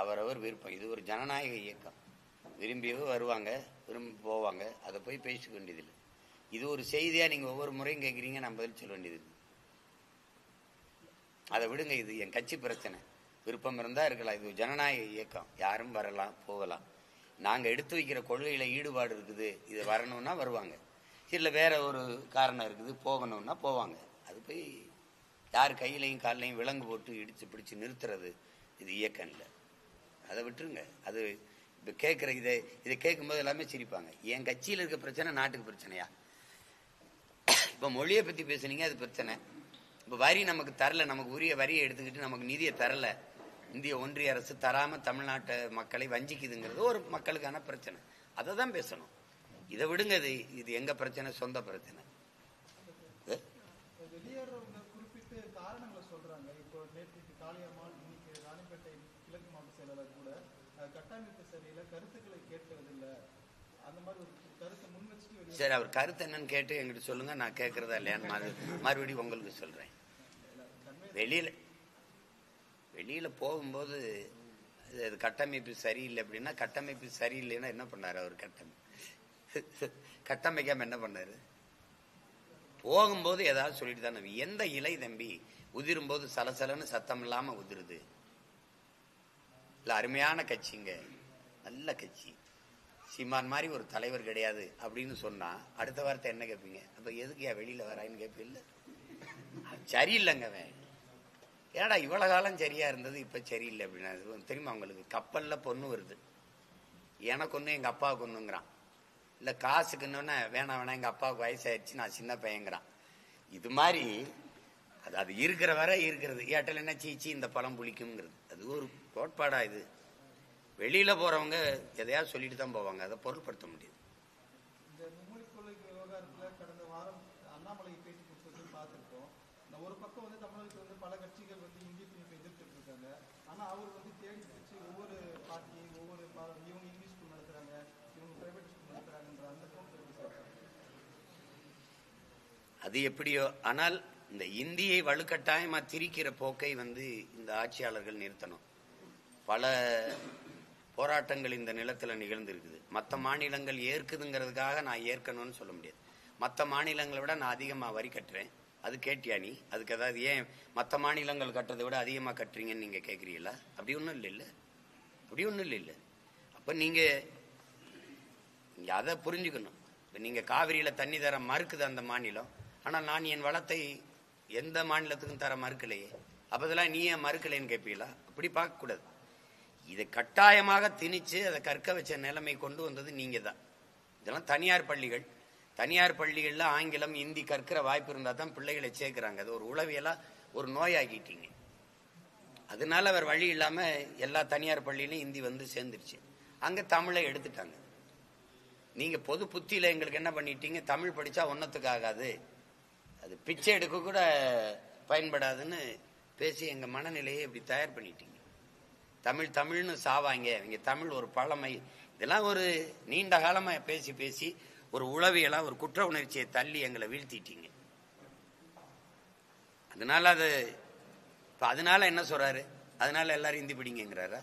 அவரவர் விருப்பம். இது ஒரு ஜனநாயக இயக்கம். விரும்பியவோ வருவாங்க, விரும்பி போவாங்க. அதை போய் பேசிக்க வேண்டியதில்லை. இது ஒரு செய்தியா நீங்க ஒவ்வொரு முறையும் கேட்குறீங்க, நான் பதில் சொல்ல வேண்டியது. அதை விடுங்க, இது என் கட்சி பிரச்சனை. விருப்பம் இருந்தா இருக்கலாம். இது ஒரு ஜனநாயக இயக்கம், யாரும் வரலாம் போகலாம். நாங்க எடுத்து வைக்கிற கொள்கையில ஈடுபாடு இருக்குது, இது வரணும்னா வருவாங்க. இல்லை வேற ஒரு காரணம் இருக்குது போகணும்னா போவாங்க. அது போய் யார் கையிலையும் காலையும் விலங்கு போட்டு இடிச்சு பிடிச்சு நிறுத்துறது இது இயக்கம் இல்லை. அதை விட்டுருங்க. அது இப்போ கேட்குற இதை கேட்கும்போது எல்லாமே சிரிப்பாங்க. என் கட்சியில் இருக்க பிரச்சனை நாட்டுக்கு பிரச்சனையா? இப்போ மொழியை பற்றி பேசுனீங்க, அது பிரச்சனை. இப்போ வரி நமக்கு தரல, நமக்கு உரிய வரியை எடுத்துக்கிட்டு நமக்கு நிதியை தரல, இந்திய ஒன்றிய அரசு தராம தமிழ்நாட்டு மக்களை வஞ்சிக்குதுங்கிறது ஒரு மக்களுக்கான பிரச்சனை. அதை தான் பேசணும். இதை விடுங்க. இது எங்க பிரச்சனை, சொந்த பிரச்சனை. வெளியேறவங்க குறிப்பிட்டு காரணங்களை சொல்றாங்க. இப்போ நேற்று காளியம்மாள், இன்னைக்கு ராணிப்பேட்டை கிழக்கு மாவட்ட செயலாளர் கூட கட்டமைப்பு சரியில்லை, கருத்துக்களை கேட்கறதில்லை, அந்த மாதிரி ஒரு கருத்தை முன் வச்சுட்டு. சரி, அவர் கருத்து என்னன்னு கேட்டு எங்கிட்ட சொல்லுங்க, நான் கேட்கறதா இல்லையான்னு மறுபடியும் உங்களுக்கு சொல்றேன். வெளியில போகும்போது அது கட்டமைப்பு சரியில்லை அப்படின்னா, கட்டமைப்பு சரியில்லைன்னா என்ன பண்ணாரு அவர்? கட்டமைக்காம என்ன பண்ணாரு? போகும்போது ஏதாவது சொல்லிட்டு தானே. எந்த இலை தம்பி உதிரும் போது சலசலன்னு சத்தம் இல்லாம உதிருது? இல்ல, அருமையான கட்சிங்க, நல்ல கட்சி, சீமான் மாதிரி ஒரு தலைவர் கிடையாது அப்படின்னு சொன்னா அடுத்த வார்த்தை என்ன கேட்பீங்க? அப்ப எதுக்கு வெளியில வரான்னு கேட்பீங்க. சரியில்லைங்க அவன். ஏடா இவ்வளவு காலம் சரியா இருந்தது இப்ப சரியில்லை அப்படின்னா தெரியுமா உங்களுக்கு? கப்பல்ல பொண்ணு வருது, எனக்கு ஒண்ணு எங்க அப்பாவுக்கு ஒண்ணுங்கிறான். இல்ல காசுக்குன்னு வேணாம் எங்க அப்பாவுக்கு வயசாயிருச்சு, நான் சின்ன பையங்கிறான். இது மாதிரி அது இருக்கிற வரை இருக்கிறது. ஏட்டல் என்ன சீச்சி இந்த பழம் புளிக்கும்ங்கிறது அது ஒரு கோட்பாடா? இது வெளியில போறவங்க எதையாவது சொல்லிட்டு தான் போவாங்க, அதை பொருட்படுத்த முடியாது. இந்த மும்மொழி கொள்கை விவகாரத்துல கடந்த வாரம் அண்ணாமலை பேட்டி கொடுத்தது பார்த்துருக்கோம். ஒரு பக்கம் தமிழகத்தில் பல கட்சிகள் இந்திய திணிப்பை எதிர்த்துட்டு இருக்காங்க. ஆனா அவர் தேடி பிடிச்சு ஒவ்வொரு பார்ட்டி ஒவ்வொரு இவங்க இங்கிலீஷ் ஸ்கூல் நடத்துறாங்க, இவங்க பிரைவேட் ஸ்கூல் நடத்துறாங்கன்ற அந்த அது எப்படியோ. ஆனால் இந்த இந்தியை வலுக்கட்டாயமா திரிக்கிற போக்கை இந்த ஆட்சியாளர்கள் நிறுத்தணும். பல போராட்டங்கள் இந்த நிலத்துல நிகழ்ந்திருக்குது. மற்ற மாநிலங்கள் ஏற்குதுங்கிறதுக்காக நான் ஏற்கணும்னு சொல்ல முடியாது. மற்ற மாநிலங்களை விட நான் அதிகமா வரி கட்டுறேன், அது கேட்டியா நீ? அதுக்கு ஏதாவது ஏன் மற்ற மாநிலங்கள் கட்டுறதை விட அதிகமா கட்டுறீங்கன்னு நீங்க கேட்குறீங்களா? அப்படி ஒன்றும் இல்லை. அப்படி ஒன்றும் இல்லை. அப்ப நீங்க அதை புரிஞ்சுக்கணும். இப்போ நீங்க காவிரியில தண்ணி தர மறுக்குது அந்த மாநிலம், ஆனால் நான் என் வளத்தை எந்த மாநிலத்துக்கும் தர மறுக்கலையே, அப்பதெல்லாம் நீ ஏன் மறுக்கலைன்னு கேட்பீங்களா? அப்படி பார்க்கக்கூடாது. இதை கட்டாயமாக திணிச்சு அதை கற்க வச்ச நிலைமை கொண்டு வந்தது நீங்க தான். இதெல்லாம் தனியார் பள்ளிகள். தனியார் பள்ளிகள்ல ஆங்கிலம் இந்தி கற்கிற வாய்ப்பு இருந்தா தான் பிள்ளைகளை சேர்க்கிறாங்க. அது ஒரு உளவியலா ஒரு நோயாக்கிட்டீங்க. அதனால அவர் வழி இல்லாம எல்லா தனியார் பள்ளியிலும் இந்தி சேர்ந்துருச்சு. அங்க தமிழை எடுத்துட்டாங்க. நீங்க பொது புத்தியில எங்களுக்கு என்ன பண்ணிட்டீங்க? தமிழ் படிச்சா ஒன்னத்துக்கு ஆகாது, அது பிச்சை எடுக்க கூட பயன்படாதுன்னு பேசி எங்க மனநிலையை இப்படி தயார் பண்ணிட்டீங்க. தமிழ்னு சாவாங்க, இங்க தமிழ் ஒரு பழமை. இதெல்லாம் ஒரு நீண்ட காலமா பேசி பேசி ஒரு உளவியலா ஒரு குற்ற உணர்ச்சியை தள்ளி எங்களை வீழ்த்திட்டீங்க. அதனால என்ன சொல்றாரு? அதனால எல்லாரும் இந்தி படிங்கிறாரா?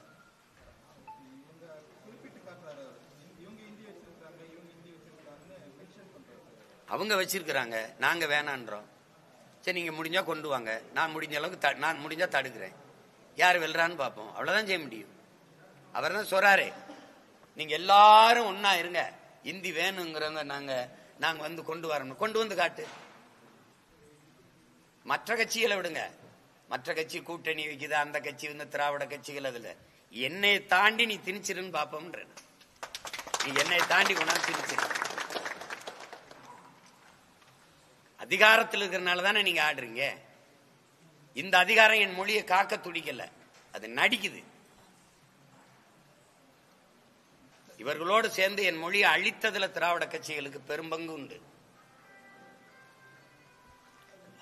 அவங்க வச்சிருக்கிறாங்க, நாங்க வேணான்றோம். சரி, நீங்க முடிஞ்சா கொண்டு வாங்க, நான் முடிஞ்ச அளவுக்கு நான் முடிஞ்சா தடுக்கிறேன். யார் வெல்றான்னு பார்ப்போம், அவ்வளவுதான் செய்ய முடியும். அவர் தான் சொல்றாரு, நீங்க எல்லாரும் ஒன்னா இருங்க, இந்தி வேணுங்கிறவங்க நாங்க கொண்டு வரணும். கொண்டு வந்து காட்டு. மற்ற கட்சிகளை விடுங்க, மற்ற கட்சி கூட்டணி வைக்குது, அந்த கட்சி திராவிட கட்சிகள், அதுல என்னை தாண்டி நீ திணிச்சிருன்னு பாப்போம்ன்ற. நீ என்னை தாண்டி கொண்டாந்து திணிச்சிரு. அதிகாரத்தில் இருக்கிறனால தானே நீங்க ஆடுறீங்க. இந்த அதிகாரம் என் மொழியை காக்க துடிக்கல, அது நடிக்குது. இவர்களோடு சேர்ந்து என் மொழியை அழித்ததுல திராவிட கட்சிகளுக்கு பெரும்பங்கு உண்டு.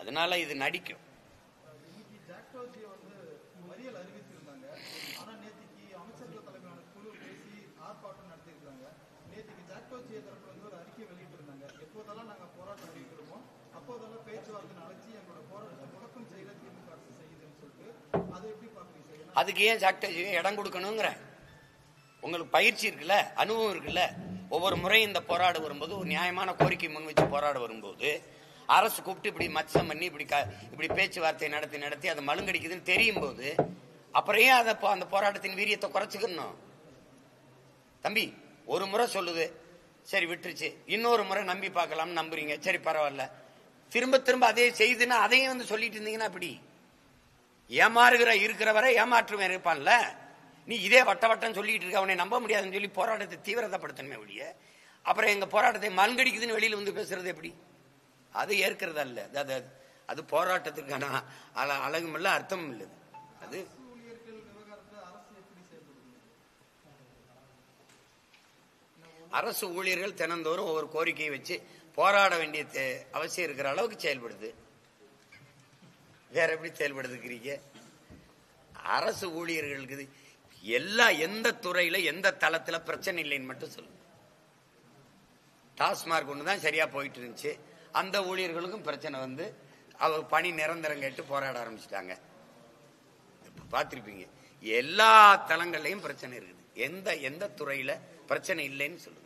அதனால இது நடிக்கும். அதுக்கு ஏன் சாக்டேஜ் இடம் கொடுக்கணுங்கிற? உங்களுக்கு பயிற்சி இருக்குல்ல, அனுபவம் இருக்குல்ல. ஒவ்வொரு முறையும் இந்த போராட வரும்போது ஒரு நியாயமான கோரிக்கை முன் வச்சு போராட வரும்போது அரசு கூப்பிட்டு இப்படி மச்சம் பண்ணி இப்படி பேச்சுவார்த்தை நடத்தி அதை மழுங்கடிக்குதுன்னு தெரியும் போது அப்புறம் ஏன் அதை அந்த போராட்டத்தின் வீரியத்தை குறைச்சிக்கணும்? தம்பி ஒரு முறை சொல்லுது, சரி விட்டுருச்சு, இன்னொரு முறை நம்பி பார்க்கலாம்னு நம்புறீங்க, சரி பரவாயில்ல, திரும்ப திரும்ப அதே செய்துன்னா அதையும் வந்து சொல்லிட்டு இருந்தீங்கன்னா அப்படி இருக்கிற வரை ஏமாற்றுவன் இருப்பான்ல. நீ இதே வட்டம் சொல்லிட்டு இருக்க, அவனை நம்ப முடியாதுன்னு சொல்லி போராட்டத்தை தீவிரப்படுத்தணுமே ஒழிய அப்புறம் எங்க போராட்டத்தை மல்கடிக்குதுன்னு வெளியில வந்து பேசுறது எப்படி? அது ஏற்கிறது அல்ல. அது போராட்டத்திற்கான அழகும் இல்ல, அர்த்தமும் இல்லை. அது அரசு ஊழியர்கள் தினந்தோறும் ஒவ்வொரு கோரிக்கையை வச்சு போராட வேண்டிய அவசியம் இருக்கிற அளவுக்கு செயல்படுது. வேற எப்படி செயல்படுதுக்கிறீங்க? அரசு ஊழியர்களுக்கு எந்த துறையில எந்த தளத்துல பிரச்சனை இல்லைன்னு மட்டும் சொல்லுங்க. டாஸ்மார்க் ஒண்ணுதான் சரியா போயிட்டு இருந்துச்சு, அந்த ஊழியர்களுக்கும் பிரச்சனை வந்து அவர் பணி நிரந்தரம் கேட்டு போராட ஆரம்பிச்சுட்டாங்க. பார்த்திருப்பீங்க, எல்லா தளங்கள்லயும் பிரச்சனை இருக்குது. எந்த துறையில பிரச்சனை இல்லைன்னு சொல்லுங்க.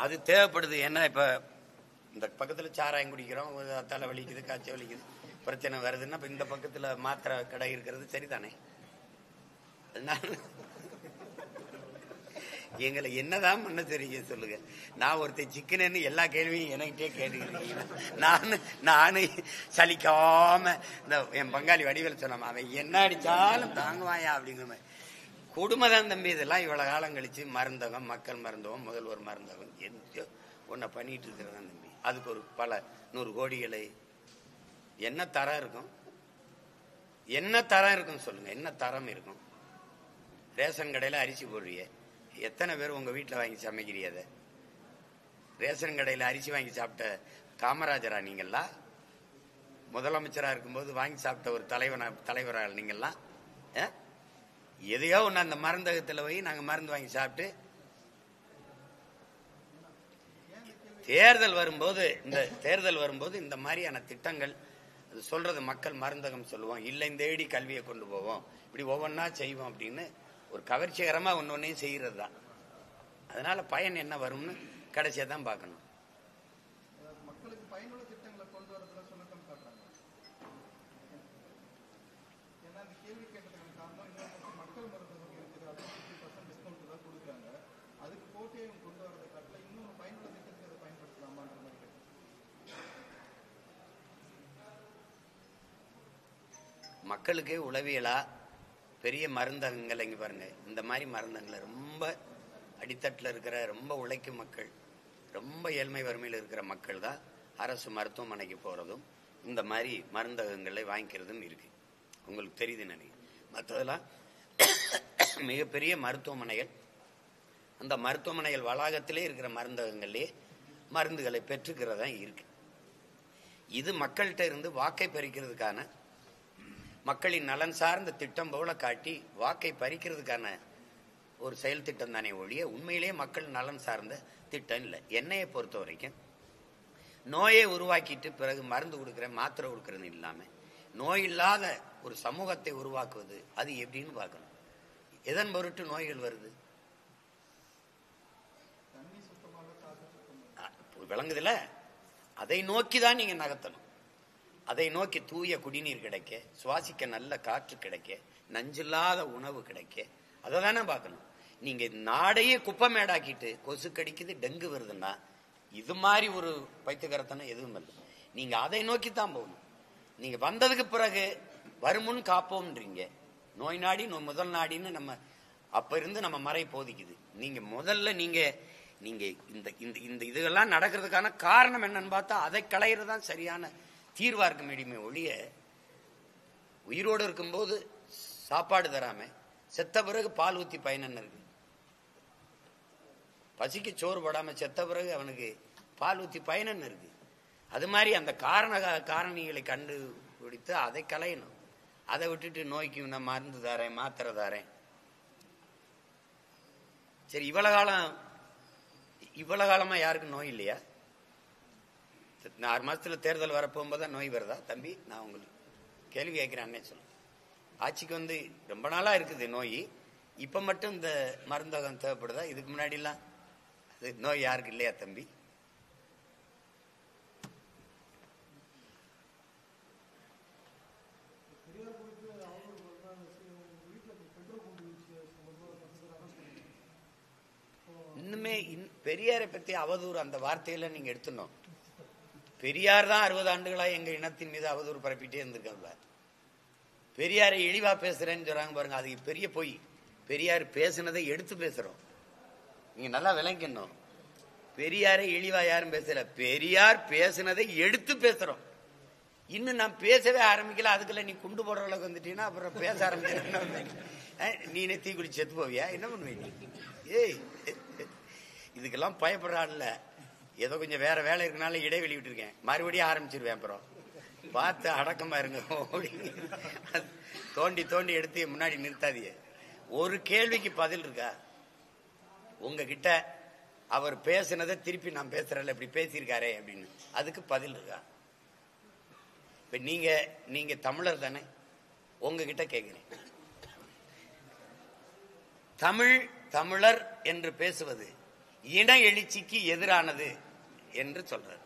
அது தேவைப்படுது. ஏன்னா இப்ப இந்த பக்கத்துல சாராயம் குடிக்கிறோம், தலை வலிக்குது, காய்ச்சல் வலிக்குது, பிரச்சனை வருதுன்னா இப்ப இந்த பக்கத்துல மாத்திரை கடை இருக்கிறது சரிதானே? எங்களை என்னதான் பண்ண தெரியுங்க சொல்லுங்க. நான் ஒருத்தர் சிக்கனன்னு எல்லா கேள்வியும் என்கிட்டே கேட்டுக்கிறீங்க. நானு சலிக்காம இந்த என் பங்காளி வடிவேல் சொன்ன அவன் என்ன அடிச்சாலும் தாங்குவாயா அப்படிங்கிற மாதிரி கொடுமை தான் தம்பி. இதெல்லாம் இவ்வளவு காலம் கழிச்சு மருந்தகம், மக்கள் மருந்தகம், முதல்வர் மருந்தகம் ஒன்ன பண்ணிட்டு இருக்கிறதான் தம்பி. அதுக்கு ஒரு பல 100 கோடிகளை என்ன தரம் இருக்கும்? என்ன தரம் இருக்கும் சொல்லுங்க? என்ன தரம் இருக்கும்? ரேஷன் கடையில அரிசி போடுறிய, எத்தனை பேர் உங்க வீட்டுல வாங்கி சமைக்கிறீ? அதை ரேஷன் கடையில அரிசி வாங்கி சாப்பிட்ட காமராஜரா நீங்கள்லாம்? முதலமைச்சரா இருக்கும்போது வாங்கி சாப்பிட்ட ஒரு தலைவரா நீங்கள்லாம்? எதையோ ஒண்ணு அந்த மருந்தகத்துல போய் நாங்க மருந்து வாங்கி சாப்பிட்டு தேர்தல் வரும்போது இந்த மாதிரியான திட்டங்கள் சொல்றது மக்கள் மருந்தகம் சொல்லுவோம், இல்லை தேடி கல்வியை கொண்டு போவோம், இப்படி ஒவ்வொன்னா செய்வோம் அப்படின்னு ஒரு கவர்ச்சிகரமா ஒன்னொன்னையும் செய்யறது தான். அதனால பயன் என்ன வரும்னு கடைசியா தான் பார்க்கணும். மக்களுக்கு பயனுள்ள திட்டங்களை கொண்டு வரதுல சுணக்கம் காட்டுறாங்க. ஏன்னா அந்த கேள்வி கேட்டதுக்கு காரணம் இன்னும் மக்கள் மருந்தகம் இருக்குது, அது 50% டிஸ்கவுண்ட் தான் கொடுக்குறாங்க. அதுக்கு போட்டியை கொண்டு வரதை காட்டல இன்னும் பயனுள்ள திட்டத்துக்கு அதை பயன்படுத்தலாமான்ற மாதிரி கேட்டு மக்களுக்கு உளவியலா பெரிய மருந்தகங்கள் இங்க பாருங்க. இந்த மாதிரி மருந்தகங்களை ரொம்ப அடித்தட்டில் இருக்கிற ரொம்ப உழைக்கும் மக்கள், ரொம்ப ஏழ்மை வறுமையில் இருக்கிற மக்கள் தான் அரசு மருத்துவமனைக்கு போறதும் இந்த மாதிரி மருந்தகங்களை வாங்கிக்கிறதும் இருக்கு. உங்களுக்கு தெரியுது நினைக்கிறேன். மற்றதெல்லாம் மிகப்பெரிய மருத்துவமனைகள், அந்த மருத்துவமனைகள் வளாகத்திலே இருக்கிற மருந்தகங்களே மருந்துகளை பெற்றுக்கிறதா இருக்கு. இது மக்கள்கிட்ட இருந்து வாக்கை பறிக்கிறதுக்கான, மக்களின் நலன் சார்ந்த திட்டம் போல காட்டி வாக்கை பறிக்கிறதுக்கான ஒரு செயல் திட்டம் தானே ஒழிய உண்மையிலேயே மக்கள் நலன் சார்ந்த திட்டம் இல்லை. என்னையை பொறுத்த வரைக்கும் நோயை உருவாக்கிட்டு பிறகு மருந்து கொடுக்குறேன் மாத்திரை கொடுக்கறது இல்லாம நோய் இல்லாத ஒரு சமூகத்தை உருவாக்குவது அது எப்படின்னு பார்க்கணும். எதன் பொருட்டு நோய்கள் வருது? விளங்குதுல? அதை நோக்கிதான் நீங்க நகர்த்தணும். அதை நோக்கி தூய குடிநீர் கிடைக்க, சுவாசிக்க நல்ல காற்று கிடைக்க, நஞ்சில்லாத உணவு கிடைக்க, அதை தானே பார்க்கணும். நீங்க நாடையே குப்பமேடாக்கிட்டு கொசு கடிக்குது, டெங்கு வருதுன்னா இது மாதிரி ஒரு பைத்தியக்காரத்தனம் எதுவும் இல்லை. நீங்க அதை நோக்கித்தான் போகணும். நீங்க வந்ததுக்கு பிறகு வருமுன் காப்போம்ன்றீங்க. நோய் நாடி முதல் நாடின்னு நம்ம அப்ப இருந்து நம்ம மறை போதிக்குது. நீங்க முதல்ல நீங்க இந்த இந்த இதெல்லாம் நடக்கிறதுக்கான காரணம் என்னன்னு பார்த்தா அதை களையிறதுதான் சரியான தீர்வா இருக்க முடியுமே ஒழிய உயிரோடு இருக்கும்போது சாப்பாடு தராம செத்த பிறகு பால் ஊத்தி பயன் இருக்கு. பசிக்கு சோறு போடாம செத்த பிறகு அவனுக்கு பால் ஊத்தி பயன் இருக்கு. அது மாதிரி அந்த காரணிகளை கண்டுபிடித்து அதை களையணும். அதை விட்டுட்டு நோய்க்கு நான் மருந்து தரேன் மாத்திரை தரேன். சரி, இவ்வளவு காலம் இவ்வளவு காலமா யாருக்கும் நோய் இல்லையா? 6 மாசத்துல தேர்தல் வரப்போகும்போதுதான் நோய் வருதா தம்பி? நான் உங்களுக்கு கேள்வி கேட்கிறேன்னே சொல்ல. ஆட்சிக்கு வந்து ரொம்ப நாளா இருக்குது நோய், இப்ப மட்டும் இந்த மருந்தகம் தேவைப்படுதா? இதுக்கு முன்னாடி எல்லாம் நோய் யாருக்கு இல்லையா தம்பி? இன்னுமே பெரியாரை பத்தி அவதூறு அந்த வார்த்தையில நீங்க எடுத்துனோம். பெரியார் தான் 60 ஆண்டுகளா எங்க இனத்தின் மீது அவதூறு பரப்பிட்டே இருந்திருக்காங்க. பெரியாரை இழிவா பேசுறேன்னு சொல்றாங்க பாருங்க, அது பெரிய பொய். பெரியார் பேசுனதை எடுத்து பேசுறோம். நீங்க நல்லா விளங்கணும். பெரியாரை இழிவா யாரும் பேசல, பெரியார் பேசுனதை எடுத்து பேசுறோம். இன்னும் நான் பேசவே ஆரம்பிக்கல, அதுக்குள்ள நீ குண்டு போடுற அளவுக்கு வந்துட்டீங்கன்னா அப்புறம் பேச ஆரம்பிக்க நீனே தீ குளிச்சு செத்து போவியா? என்ன பண்ணுவீங்க? ஏய், இதுக்கெல்லாம் பயப்படுறான்ல. ஏதோ கொஞ்சம் வேற வேலை இருக்கனால இடைவெளி விட்டுருக்கேன், மறுபடியும் ஆரம்பிச்சிருவேன். அப்புறம் பார்த்து அடக்கமா இருங்க. தோண்டி தோண்டி எடுத்து முன்னாடி நிறுத்தாதீங்க. ஒரு கேள்விக்கு பதில் இருக்கா உங்ககிட்ட? அவர் பேசுனதை திருப்பி நான் பேசுறேன்ல, இப்படி பேசியிருக்காரே அப்படின்னு, அதுக்கு பதில் இருக்கா? இப்ப நீங்க தமிழர் தானே, உங்ககிட்ட கேட்கிறேன். தமிழர் என்று பேசுவது இன எழுச்சிக்கு எதிரானது என்று சொல்றார்.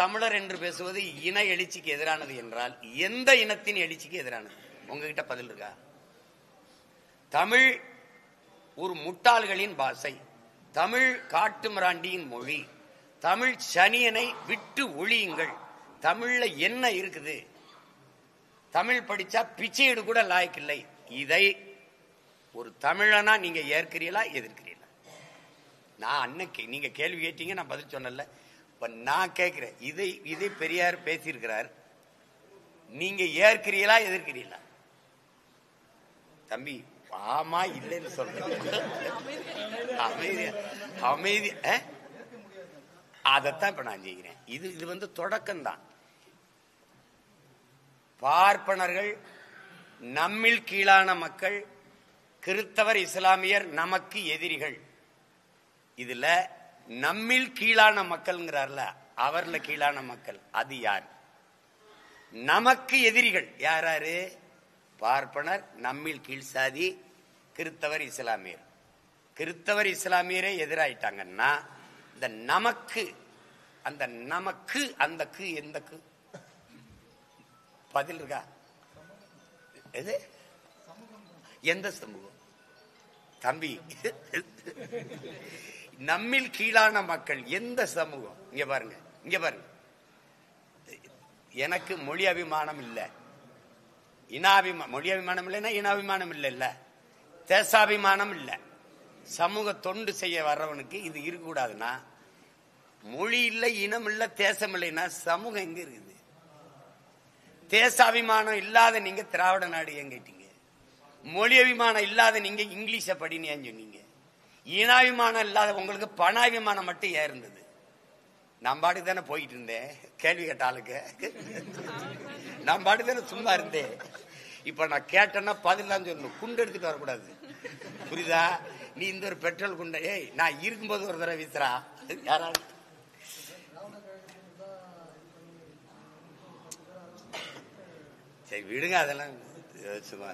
தமிழர் என்று பேசுவது இன எழுச்சிக்கு எதிரானது என்றால் எந்த இனத்தின் எழுச்சிக்கு எதிரானது? உங்ககிட்ட பதில் இருக்கா? தமிழ் ஒரு முட்டாள்களின் பாஷை, தமிழ் காட்டுமிராண்டியின் மொழி, தமிழ் சனியனை விட்டு ஒழியுங்கள். தமிழ்ல என்ன இருக்குது? தமிழ் படிச்சா பிச்சையீடு கூட லாய்க்கில்லை. இதை ஒரு தமிழனா நீங்க ஏற்கிறீங்களா எதிர்க்கிறீங்களா? நான் அன்னைக்கு நீங்க கேள்வி கேட்டீங்க, நான் பதில் சொன்னல. இப்ப நான் கேட்கிறேன், இதை பெரியார் பேசியிருக்கிறார், நீங்க ஏற்கிறீங்களா எதிர்க்கிறீங்களா? தம்பி ஆமா இல்லைன்னு சொல்றேன். அமைதி. அதைத்தான் இப்ப நான் செய்கிறேன். இது வந்து தொடக்கம்தான். பார்ப்பனர்கள் நம்மில் கீழான மக்கள், கிறிஸ்தவர் இஸ்லாமியர் நமக்கு எதிரிகள். இதுல நம்மில் கீழான மக்கள்ங்கிறார்ல, அவர்ல கீழான மக்கள் அது யார்? நமக்கு எதிரிகள் யாராரு? பார்ப்பனர், நம்மில் கீழ் சாதி, கிறிஸ்தவர் இஸ்லாமியர். கிறிஸ்தவர் இஸ்லாமியரே எதிராயிட்டாங்கன்னா இந்த நமக்கு, அந்த நமக்கு, அந்த கு எந்த கு? பதில் இருக்கா? எது? எந்த சமூகம் தம்பி? நம்மில் கீழான மக்கள் எந்த சமூகம்? இங்க பாருங்க, இங்க பாருங்க. எனக்கு மொழி அபிமானம் இல்ல, மொழி அபிமானம் இல்லைன்னா இனாபிமானம் இல்ல, தேசாபிமானம் இல்ல. சமூக தொண்டு செய்ய வர்றவனுக்கு இது இருக்கக்கூடாதுன்னா, மொழி இல்ல, இனம் இல்ல, தேசம் இல்லைன்னா சமூகம் எங்க இருக்குது? தேசாபிமானம் இல்லாத நீங்க திராவிட நாடு ஏன் கேட்டீங்க? மொழி அபிமானம் இல்லாத நீங்க இங்கிலீஷ படின்னு ஏன் சொன்னீங்க? இனாபிமானம் இல்லாத உங்களுக்கு பணாபிமானம் மட்டும் ஏன் இருந்தது? நான் பாட்டுக்கு தானே போயிட்டு இருந்தேன், கேள்வி கேட்ட ஆளுக்கு நான் பாட்டுக்கு தானே சும்மா இருந்தேன். இப்ப நான் கேட்டேன்னா பதில் தான் சொல்லணும், குண்டு எடுத்துட்டு வரக்கூடாது. புரியுதா? நீ இந்த ஒரு பெட்ரோல் குண்டை, ஏய் நான் இருக்கும்போது ஒரு தடவை வீசுறா யாராவது. சரி விடுங்க, அதெல்லாம் சும்மா.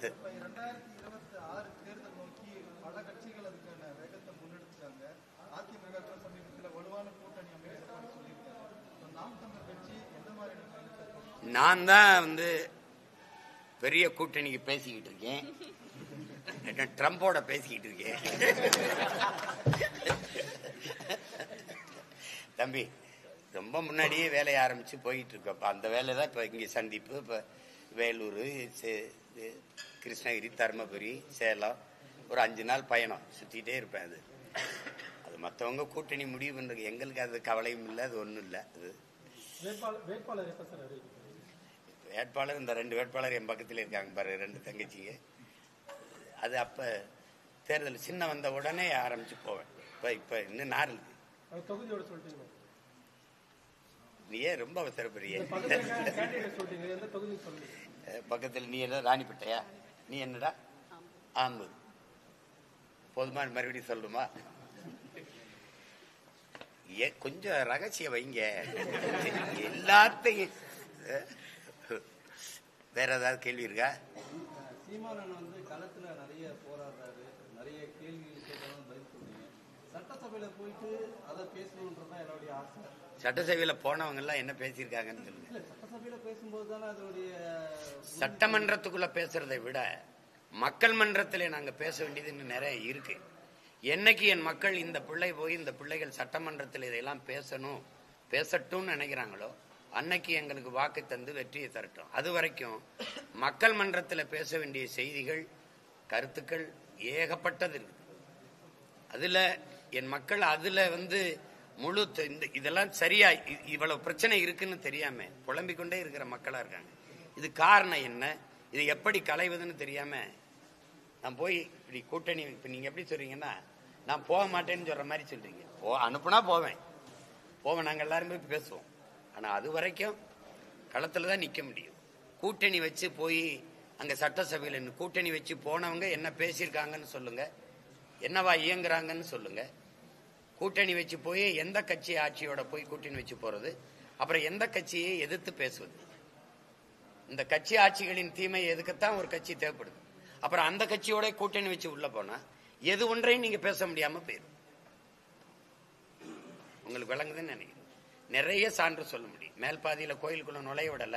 2026 தேர்தல் நோக்கி பல கட்சிகள் அதுக்கான வேகத்தை முன்னெடுத்துட்டாங்க. அதிமுக சமீபத்தில் வலுவான கூட்டணி அமைச்சர் சொல்லியிருக்காங்க. நாம் தமிழர் கட்சி எந்த மாதிரி? நான் தான் வந்து பெரிய கூட்டணிக்கு பேசிக்கிட்டு இருக்கேன், ட்ரம்போட பேசிக்கிட்டு இருக்கேன். தம்பி ரொம்ப முன்னாடியே வேலையை ஆரம்பிச்சு போயிட்டு இருக்கோம். அந்த வேலை தான் இப்ப இங்க சந்திப்பு, இப்ப வேலூர், கிருஷ்ணகிரி, தருமபுரி, சேலம், ஒரு 5 நாள் பயணம் சுத்திட்டே இருப்பேன். அது மற்றவங்க கூட்டணி முடிவு பண்றது, எங்களுக்கு அது கவலையும் இல்லை, அது ஒண்ணும் இல்லை. அது வேட்பாளர் இந்த 2 வேட்பாளர் என் பக்கத்தில் இருக்காங்க பாரு, 2 தங்கச்சிங்க. அது அப்ப தேர்தல் சின்ன வந்த உடனே ஆரம்பிச்சு போவேன். இப்ப இன்னும் நாள் இருக்கு. நீ ஏன் ரொம்ப அவசரப்படுறிய? பக்கத்தில் நீ என்ன ராணிப்பேட்டையா? நீ என்னடா? ஆம்பூர். போதுமா? மறுபடியும் சொல்லுமா? கொஞ்சம் ரகசியம் வைங்க எல்லாத்தையும். வேற ஏதாவது கேள்வி இருக்கா? சீமானன் வந்து களத்துல நிறைய போராடுறாரு, நிறைய கேள்விகள் கேட்டாலும் பதில் சொல்றீங்க. சட்டசபையில போயிட்டு அதை பேசணுன்றதான் என்னுடைய ஆசை. சட்டசபையில போனவங்க எல்லாம் என்ன பேசியிருக்காங்கன்னு சொல்லுங்க. சட்டசபையில பேசும்போது தானே அதனுடைய சட்டமன்றத்துக்குள்ள பேசுறதை விட மக்கள் மன்றத்திலே நாங்க பேச வேண்டியது இன்னும் நிறைய இருக்கு. என்னைக்கு என் மக்கள் இந்த பிள்ளை போய் இந்த பிள்ளைகள் சட்டமன்றத்தில் இதையெல்லாம் பேசட்டும்னு நினைக்கிறாங்களோ அன்னைக்கு எங்களுக்கு வாக்கு தந்து வெற்றியை தரட்டும். அது வரைக்கும் மக்கள் மன்றத்தில் பேச வேண்டிய செய்திகள், கருத்துக்கள் ஏகப்பட்டது இருக்கு. அதுல என் மக்கள் அதுல முழு இதெல்லாம் சரியா இவ்வளவு பிரச்சனை இருக்குன்னு தெரியாம புலம்பிக் கொண்டே இருக்கிற மக்களா இருக்காங்க. இது காரணம் என்ன, இது எப்படி களைவதுன்னு தெரியாம நான் போய் இப்படி கூட்டணி இப்ப நீங்க எப்படி சொல்றீங்கன்னா நான் போக மாட்டேன்னு சொல்ற மாதிரி சொல்றீங்க. அனுப்புனா போவேன், நாங்க எல்லாருமே பேசுவோம். ஆனா அது வரைக்கும் களத்துலதான் நிக்க முடியும். கூட்டணி வச்சு போய் அங்க சட்டசபையில கூட்டணி வச்சு போனவங்க என்ன பேசியிருக்காங்கன்னு சொல்லுங்க, என்னவா இயங்குறாங்கன்னு சொல்லுங்க. கூட்டணி வச்சு போய் எந்த கட்சி ஆட்சியோட போய் கூட்டணி வச்சு போறது, அப்புறம் எந்த கட்சியை எதிர்த்து பேசுவது. இந்த கட்சி ஆட்சிகளின் தீமை எதுக்குத்தான் ஒரு கட்சி தேவைப்படுது. அப்புறம் அந்த கட்சியோட கூட்டணி வச்சு உள்ள போனா எது ஒன்றையும் நீங்க பேச முடியாம போயிடும். உங்களுக்கு விளங்குதுன்னு நினைக்கிறேன். நிறைய சான்று சொல்ல முடியும். மேல் பாதியில கோயிலுக்குள்ள நுழைய விடல,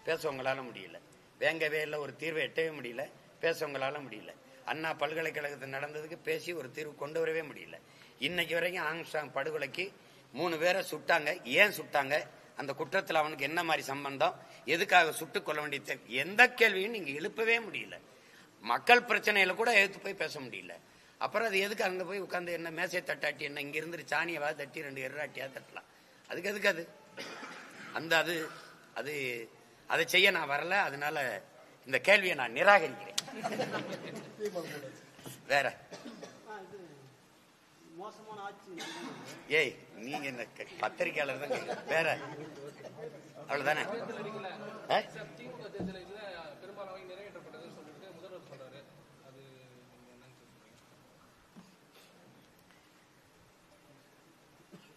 பேசவங்களால முடியல. வேங்கவேல ஒரு தீர்வை எட்டவே முடியல, பேசவங்களால முடியல. அண்ணா பல்கலைக்கழகத்தில் நடந்ததுக்கு பேசி ஒரு தீர்வு கொண்டு வரவே முடியல. இன்னைக்கு வரைக்கும் ஆங்ஸ்டாங் படுகொலைக்கு 3 பேரை சுட்டாங்க. ஏன் சுட்டாங்க, அந்த குற்றத்தில் அவனுக்கு என்ன மாதிரி சம்பந்தம், எதுக்காக சுட்டுக் கொள்ள வேண்டிய எந்த கேள்வியும் நீங்க எழுப்பவே முடியல. மக்கள் பிரச்சனையில கூட எடுத்து போய் பேச முடியல. அப்புறம் அது எதுக்கு அங்க போய் உட்காந்து என்ன மேசை தட்டாட்டி என்ன, இங்க இருந்து சாணியவா தட்டி 2 எர்ராட்டியா தட்டலாம். அதுக்கு எதுக்கு அது அது அது அதை செய்ய நான் வரல. அதனால இந்த கேள்வியை நான் நிராகரிக்கிறேன். வேற ஏய் நீங்க என்ன பத்திரிகையாளர் தான் கேட்க, வேற அவ்வளவுதானே.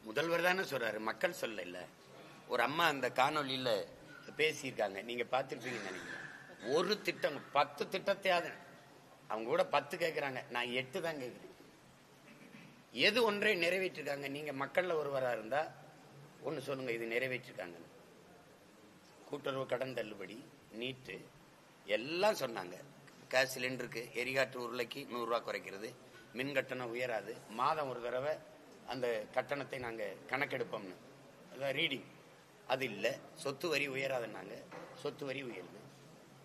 முதல்வர் தானே சொல்றாரு, மக்கள் சொல்ல இல்ல. ஒரு அம்மா அந்த காணொலியில பேசியிருக்காங்க, நீங்க பார்த்திருப்பீங்கன்னு நினைக்கிறேன். ஒரு திட்டம் 10 திட்டத்தையாவது அவங்க கூட 10 கேட்கிறாங்க, நான் 8 தான் கேட்கிறேன். எது ஒன்றை நிறைவேற்றிருக்காங்க? நீங்க மக்கள்ல ஒருவரா இருந்தா ஒண்ணு சொல்லுங்க, இது நிறைவேற்றிருக்காங்க. கூட்டுறவு கடன் தள்ளுபடி, நீட்டு எல்லாம் சொன்னாங்க. கேஸ் சிலிண்டருக்கு எரிகாற்று உருளைக்கு 100 ரூபாய் குறைக்கிறது, மின் கட்டணம் உயராது, மாதம் ஒரு தடவை அந்த கட்டணத்தை நாங்க கணக்கெடுப்போம்னு ரீடிங். அது இல்ல. சொத்து வரி உயராதுன்னாங்க, சொத்து வரி உயருது.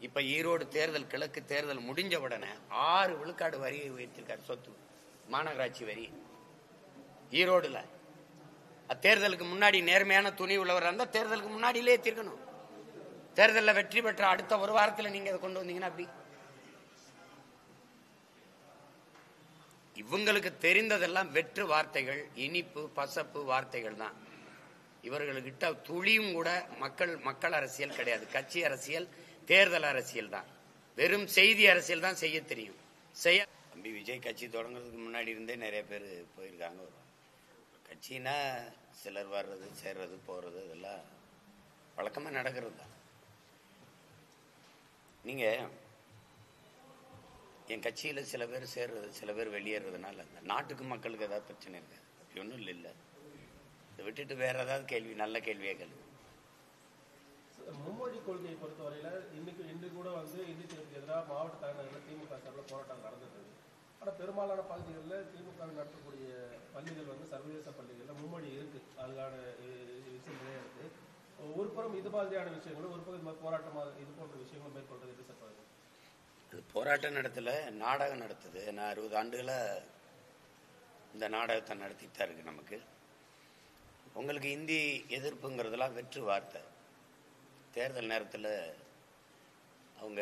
இப்ப ஈரோடு தேர்தல், கிழக்கு தேர்தல் முடிஞ்ச உடனே 6 விழுக்காடு வரியை உயர்த்திருக்காரு, சொத்து மாநகராட்சி வரி ஈரோடுல. தேர்தலுக்கு முன்னாடி நேர்மையான துணி உள்ளவர் இருந்தா தேர்தலுக்கு முன்னாடியிலே ஏற்றிருக்கணும். தேர்தலில் வெற்றி பெற்ற அடுத்த ஒரு வாரத்தில் நீங்க அதை கொண்டு வந்தீங்கன்னா அப்படி இவங்களுக்கு தெரிந்ததெல்லாம் வெற்று வார்த்தைகள், இனிப்பு பசப்பு வார்த்தைகள் தான். இவர்களுக்கிட்ட துளியும் கூட மக்கள் அரசியல் கிடையாது. கட்சி அரசியல், தேர்தல் அரசியல் தான். வெறும் செய்தி அரசியல் தான் செய்ய தெரியும். தம்பி விஜய் கட்சி தொடங்குறதுக்கு முன்னாடி இருந்தே நிறைய பேர் போயிருக்காங்க. கட்சினா சிலர் வர்றது சேர்றது போறது இதெல்லாம் வழக்கமா நடக்கிறது தான். நீங்க என் கட்சியில சில பேர் சேர்றது சில பேர் வெளியேறதுனால நாட்டுக்கு மக்களுக்கு ஏதாவது பிரச்சனை இருக்கு அப்படி ஒன்றும் இல்லை. இதை விட்டுட்டு வேற ஏதாவது கேள்வி, நல்ல கேள்வியே கேள்வி. மும்மொழி கொள்கையை பொறுத்தவரையில இன்று கூட இந்தி திணிப்புக்கு எதிராக மாவட்ட தலைநகரில் திமுக சார்பில் போராட்டம் நடந்துட்டு. ஆனால் பெரும்பாலான பகுதிகளில் திமுக நடத்தக்கூடிய பள்ளிகள் சர்வதேச பள்ளிகளில் மும்மொழி இருக்கு, அதுக்கான விஷயங்களே இருக்கு. ஒரு புறம் இது மாதிரியான விஷயங்களும், ஒரு புறம் போராட்டமாக இது போன்ற விஷயங்களும் மேற்கொள்றது எப்படி சார் பாருங்க? போராட்டம் நடத்தல, நாடகம் நடத்துது. நான் 60 ஆண்டுகளா இந்த நாடகத்தை நடத்திட்டு தான் இருக்கு. நமக்கு உங்களுக்கு இந்தி எதிர்ப்புங்கிறதுலாம் வெற்று வார்த்தை. தேர்தல் நேரத்தில் அவங்க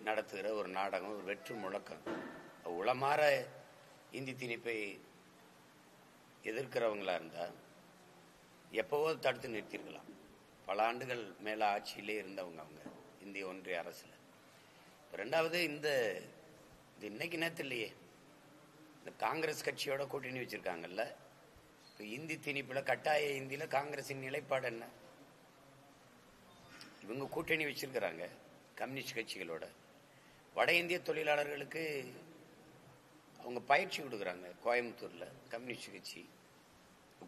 நடத்துகிற ஒரு நாடகம், ஒரு வெற்று முழக்கம். உளமாற இந்தி திணிப்பை எதிர்க்கிறவங்களா இருந்தா எப்பவோ தடுத்து நிறுத்திருக்கலாம். பல ஆண்டுகள் மேல ஆட்சியிலே இருந்தவங்க அவங்க இந்திய ஒன்றிய அரசுல. ரெண்டாவது, இது இன்னைக்கு நேரத்தில் இல்லையே, இந்த காங்கிரஸ் கட்சியோட கூட்டணி வச்சிருக்காங்கல்ல, இந்தி திணிப்புல கட்டாய இந்தியில காங்கிரசின் நிலைப்பாடு என்ன? இவங்க கூட்டணி வச்சிருக்கிறாங்க கம்யூனிஸ்ட் கட்சிகளோட. வட இந்திய தொழிலாளர்களுக்கு அவங்க பயிற்சி கொடுக்குறாங்க கோயம்புத்தூர்ல கம்யூனிஸ்ட் கட்சி,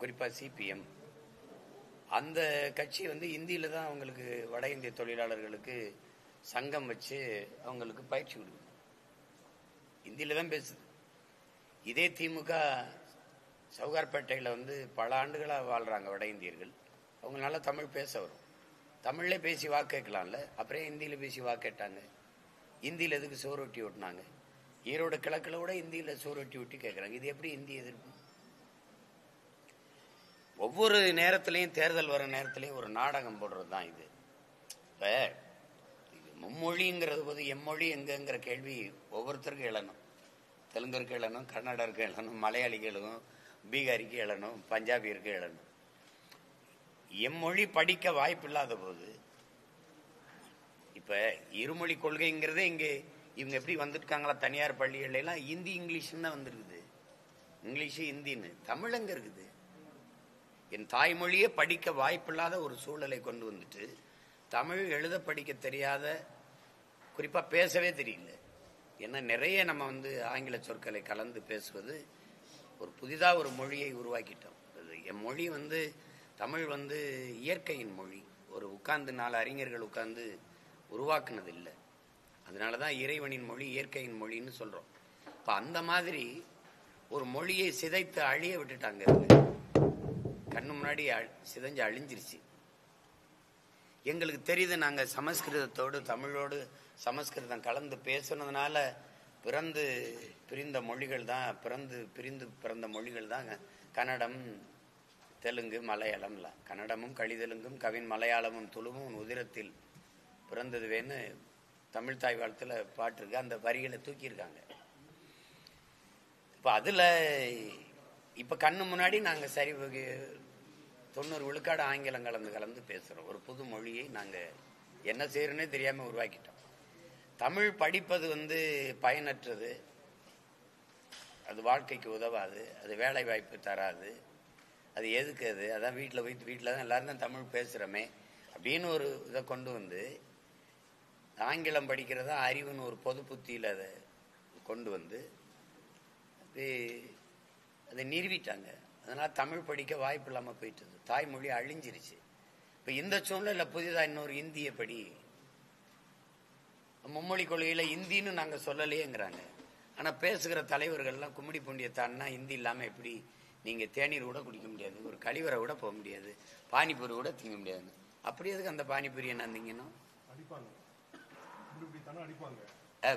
குறிப்பா சிபிஎம். அந்த கட்சி இந்தியில தான் அவங்களுக்கு வட இந்திய தொழிலாளர்களுக்கு சங்கம் வச்சு அவங்களுக்கு பயிற்சி கொடுக்குது. இந்தியில தான் பேசுது. இதே திமுக சவுகார்பேட்டையில பல ஆண்டுகளா வாழ்றாங்க வட இந்தியர்கள். அவங்க நல்லா தமிழ் பேச வரும். தமிழ்ல பேசி வாக்கு கேட்கலாம்ல, அப்புறம் இந்தியில பேசி வாக்கு கேட்டாங்க. இந்தியில எதுக்கு சோரொட்டி ஓட்டினாங்க? ஈரோடு கிழக்குல கூட இந்தியில சோரொட்டி ஒட்டி கேட்கறாங்க. இது எப்படி இந்தி எதிர்ப்பு? ஒவ்வொரு நேரத்திலையும் தேர்தல் வர நேரத்திலையும் ஒரு நாடகம் போடுறது தான் இது. இப்ப மும்மொழிங்கிறது போது எம்மொழி எங்கங்கிற கேள்வி ஒவ்வொருத்தருக்கும் எழணும். தெலுங்கருக்கு எழணும், கன்னடருக்கு எழணும், மலையாளிக்கு எழணும், பீகாரிக்கு எழணும், பஞ்சாபியருக்கு எழணும். எம்மொழி படிக்க வாய்ப்பு இல்லாத போது இப்ப இருமொழி கொள்கைங்கிறதே இங்க இவங்க எப்படி வந்துருக்காங்களா தனியார் பள்ளிகள் எல்லாம் இந்தி இங்கிலீஷ்னு தான் வந்திருக்குது. இங்கிலீஷ் ஹிந்தின்னு. தமிழ் எங்க இருக்குது? என் தாய்மொழியே படிக்க வாய்ப்பில்லாத ஒரு சூழலை கொண்டு வந்துட்டு தமிழ் எழுத படிக்க தெரியாத, குறிப்பா பேசவே தெரியல. ஏன்னா நிறைய நம்ம ஆங்கில சொற்களை கலந்து பேசுவது ஒரு புதிதா ஒரு மொழியை உருவாக்கிட்டோம். என் மொழி தமிழ் இயற்கையின் மொழி. ஒரு உட்கார்ந்து 4 அறிஞர்கள் உட்கார்ந்து உருவாக்குனது இல்லை. அதனாலதான் இறைவனின் மொழி இயற்கையின் மொழின்னு சொல்றோம். இப்ப அந்த மாதிரி ஒரு மொழியை சிதைத்து அழிய விட்டுட்டாங்க. கண்ணு முன்னாடி சிதைஞ்சு அழிஞ்சிருச்சு. எங்களுக்கு தெரியுது, நாங்க சமஸ்கிருதத்தோடு தமிழோடு சமஸ்கிருதம் கலந்து பேசுனதுனால பிறந்து பிரிந்த மொழிகள் தான், பிரிந்து பிறந்த மொழிகள் தான் கன்னடம், தெலுங்கு, மலையாளம். கன்னடமும் கழிதெலுங்கும் கவின் மலையாளமும் துளுவும் உதிரத்தில் பிறந்ததுவேன்னு தமிழ் தாய் வாழ்த்துல பாட்டு இருக்கு. அந்த வரிகளை தூக்கியிருக்காங்க. இப்ப அதுல இப்ப கண்ணு முன்னாடி நாங்க சரி 90 விழுக்காடு ஆங்கிலம் கலந்து பேசுறோம். ஒரு புது மொழியை நாங்க என்ன செய்யறோன்னே தெரியாம உருவாக்கிட்டோம். தமிழ் படிப்பது பயனற்றது, அது வாழ்க்கைக்கு உதவாது, அது வேலை வாய்ப்பு தராது, அது எதுக்கு? அதான் வீட்டில் தான் எல்லாரும் தான் தமிழ் பேசுறோமே அப்படின்னு ஒரு இதை கொண்டு ஆங்கிலம் படிக்கிறதா அறிவுன்னு ஒரு பொது புத்தியில் அதை கொண்டு அதை நிறுவிட்டாங்க. அதனால தமிழ் படிக்க வாய்ப்பு இல்லாமல் போயிட்டது. தாய்மொழி அழிஞ்சிருச்சு. இப்ப இந்த சூழ்நிலை புதிதாக இன்னொரு இந்திய படி மும்மொழி கொள்கையில இந்தின்னு நாங்க சொல்லலையேங்கிறாங்க. ஆனா பேசுகிற தலைவர்கள்லாம் கும்மிடி பூண்டிய தான்னா இந்தி இல்லாம எப்படி நீங்க தேநீர் கூட குடிக்க முடியாது, ஒரு கழிவறை கூட போக முடியாது, பானிபூரி கூட திங்க முடியாது. அப்படி எதுக்கு அந்த பானிபூரி என்ன திங்கணும்?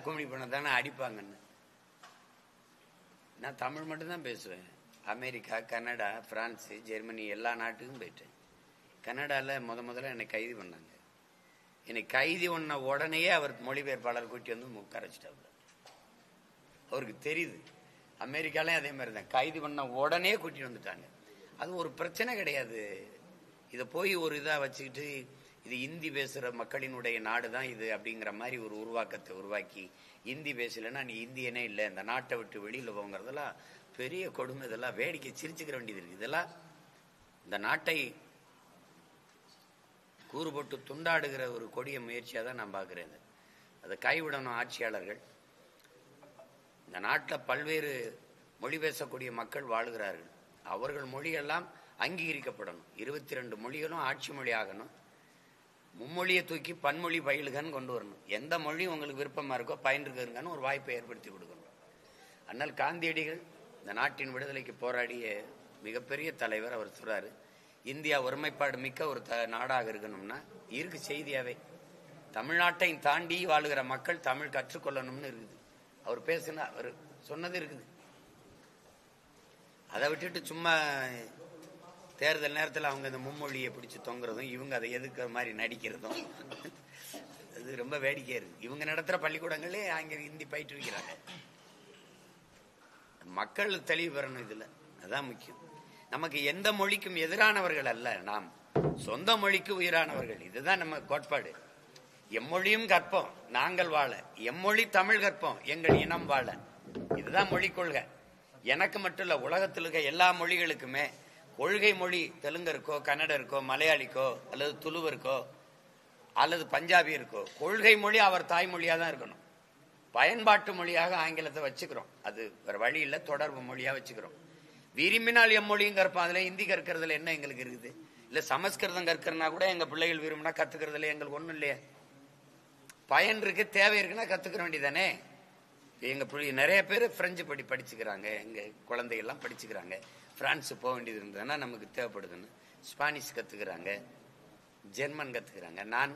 கும்மிடி பண்ண தானே அடிப்பாங்கன்னு. நான் தமிழ் மட்டும்தான் பேசுவேன். அமெரிக்கா, கனடா, பிரான்ஸ், ஜெர்மனி எல்லா நாட்டுக்கும் போயிட்டேன். கனடால முதல்ல என்னை கைது பண்ணாங்க. என்னை கைது பண்ண உடனேயே அவர் மொழிபெயர்ப்பாளர் கூட்டி உட்கார வச்சுட்டாங்க. அவருக்கு தெரியுது. அமெரிக்காலையும் அதே மாதிரி தான் கைது பண்ண உடனே கூட்டிட்டு வந்துட்டாங்க. அது ஒரு பிரச்சனை கிடையாது. இதை போய் ஒரு இதா வச்சுக்கிட்டு இது இந்தி பேசுற மக்களினுடைய நாடு தான் இது அப்படிங்கிற மாதிரி ஒரு உருவாக்கத்தை உருவாக்கி இந்தி பேசலன்னா நீ இந்தியனே இல்லை, இந்த நாட்டை விட்டு வெளியில போங்கிறதெல்லாம் பெரிய கொடுமை. இதெல்லாம் வேடிக்கை சிரிச்சுக்கிற வேண்டியது இருக்கு. இதெல்லாம் இந்த நாட்டை கூறு போட்டு துண்டாடுகிற ஒரு கொடிய முயற்சியா தான் நான் பார்க்கிறேன். அதை கைவிடணும் ஆட்சியாளர்கள். இந்த நாட்டில் பல்வேறு மொழி பேசக்கூடிய மக்கள் வாழுகிறார்கள். அவர்கள் மொழியெல்லாம் அங்கீகரிக்கப்படணும். 22 மொழிகளும் ஆட்சி மொழி ஆகணும். மும்மொழியை தூக்கி பன்மொழி பயிலுகன்னு கொண்டு வரணும். எந்த மொழி உங்களுக்கு விருப்பமா இருக்கோ பயின்றுங்கன்னு ஒரு வாய்ப்பை ஏற்படுத்தி கொடுக்கணும். அண்ணல் காந்தியடிகள் இந்த நாட்டின் விடுதலைக்கு போராடிய மிகப்பெரிய தலைவர். அவர் சொல்றாரு, இந்தியா ஒருமைப்பாடு மிக்க ஒரு நாடாக இருக்கணும்னா இருக்கு செய்தியாவே தமிழ்நாட்டை தாண்டி வாழுகிற மக்கள் தமிழ் கற்றுக்கொள்ளணும்னு இருக்குது. அவர் பேசுனா அவர் சொன்னது இருக்குது. அதை விட்டுட்டு சும்மா தேர்தல் நேரத்தில் அவங்க இந்த மும்மொழியை பிடிச்சி தொங்குறதும் இவங்க அதை எதுக்குற மாதிரி நடிக்கிறதும் அது ரொம்ப வேடிக்கையா இருக்கு. இவங்க நடத்துற பள்ளிக்கூடங்களே அங்க ஹிந்தி பயிற்றுவிக்கிறாங்க. மக்கள் தெளிவு பெறணும். இதுல அதான் முக்கியம். நமக்கு எந்த மொழிக்கும் எதிரானவர்கள் அல்ல, நாம் சொந்த மொழிக்கு உயிரானவர்கள். இதுதான் நம்ம கோட்பாடு. எம்மொழியும் கற்போம் நாங்கள் வாழ, எம்மொழி தமிழ் கற்போம் எங்கள் இனம் வாழ. இதுதான் மொழி கொள்கை. எனக்கு மட்டும் இல்ல, உலகத்தில் இருக்க எல்லா மொழிகளுக்குமே கொள்கை மொழி தெலுங்கருக்கோ கன்னடருக்கோ மலையாளிக்கோ அல்லது துளுவருக்கோ அல்லது பஞ்சாபியருக்கோ கொள்கை மொழி அவர் தாய்மொழியாக தான் இருக்கணும். பயன்பாட்டு மொழியாக ஆங்கிலத்தை வச்சுக்கிறோம். அது வேற வழி இல்லை, தொடர்பு மொழியா வச்சுக்கிறோம். விரும்பினால் எம்மொழியும் கற்போம். அதுல ஹிந்தி கற்கிறதுல என்ன எங்களுக்கு இருக்குது? இல்ல சமஸ்கிருதம் கற்கிறனா கூட எங்க பிள்ளைகள் விரும்பினா கத்துக்கிறதுல எங்களுக்கு ஒண்ணும் இல்லையே. பயன் இருக்கு, தேவை இருக்குன்னா கத்துக்கிற வேண்டியதானே. எங்க நிறைய பேர் பிரெஞ்சு படிச்சுக்கிறாங்க, எங்க குழந்தைகள்லாம் படிச்சுக்கிறாங்க. பிரான்ஸ் போக வேண்டியது இருந்ததுன்னா நமக்கு தேவைப்படுதுன்னு ஸ்பானிஷ் கத்துக்கிறாங்க, ஜெர்மன் கத்துக்கிறாங்க. நான்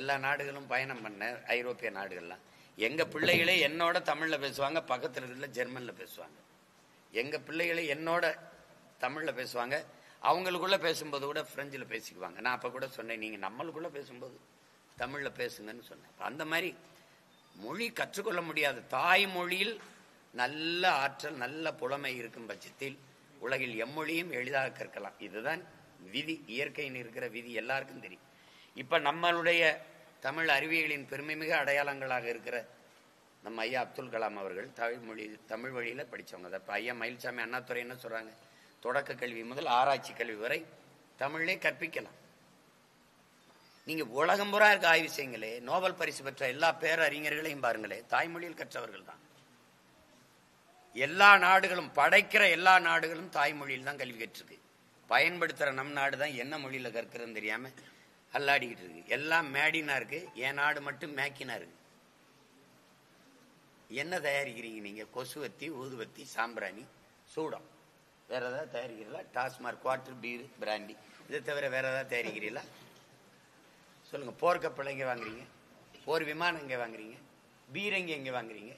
எல்லா நாடுகளும் பயணம் பண்ணேன், ஐரோப்பிய நாடுகள்லாம். எங்க பிள்ளைகளே என்னோட தமிழ்ல பேசுவாங்க, பக்கத்துல இருக்கிற ஜெர்மன்ல பேசுவாங்க. எங்க பிள்ளைகளே என்னோட தமிழ்ல பேசுவாங்க, அவங்களுக்குள்ள பேசும்போது கூட பிரெஞ்சில் பேசிக்குவாங்க. நான் அப்ப கூட சொன்னேன், நீங்க நம்மளுக்குள்ள பேசும்போது தமிழ்ல பேசுங்கன்னு சொன்னேன். அந்த மாதிரி மொழி கற்றுக்கொள்ள முடியாது. தாய்மொழியில் நல்ல ஆற்றல், நல்ல புலமை இருக்கும் பட்சத்தில் உலகில் எம்மொழியும் எளிதாக கற்கலாம். இதுதான் விதி, இயற்கையின் இருக்கிற விதி, எல்லாருக்கும் தெரியும். இப்ப நம்மளுடைய தமிழ் அறிவியலின் பெருமைமிகு அடையாளங்களாக இருக்கிற நம்ம ஐயா அப்துல் கலாம் அவர்கள் தமிழ் வழியில படிச்சவங்க. இப்ப ஐயா மயில்சாமி அண்ணாதுரை என்ன சொல்றாங்க? தொடக்க கல்வி முதல் ஆராய்ச்சி கல்வி வரை தமிழே கற்பிக்கலாம். நீங்க உலகம் பூரா இருக்க ஆய்வு செய்யுங்களே, நோபல் பரிசு பெற்ற எல்லா பேரறிஞர்களையும் பாருங்களே, தாய்மொழியில் கற்றவர்கள் தான். எல்லா நாடுகளும், படைக்கிற எல்லா நாடுகளும் தாய்மொழியில் தான் கல்வி கற்றிருக்கு. பயன்படுத்துற நம் நாடு தான் என்ன மொழியில கற்கிறதுன்னு தெரியாம அல்லாடிக்கிட்டு இருக்கு. எல்லாம் மேடினா இருக்கு, என் நாடு மட்டும் மேக்கினா இருக்கு. என்ன தயாரிக்கிறீங்க நீங்க? கொசுவத்தி, ஊதுவத்தி, சாம்பிராணி, சூடம், வேற ஏதாவது தயாரிக்கிறீங்களா? டாஸ்மாக், குவார்டர், பீர், பிராண்டி, இதை தவிர வேற ஏதாவது தயாரிக்கிறீங்களா? சொல்லுங்க. போர்க்கப்பல் எங்க வாங்குறீங்க? போர் விமானம் எங்க வாங்குறீங்க? பீரங்கி எங்க வாங்குறீங்க?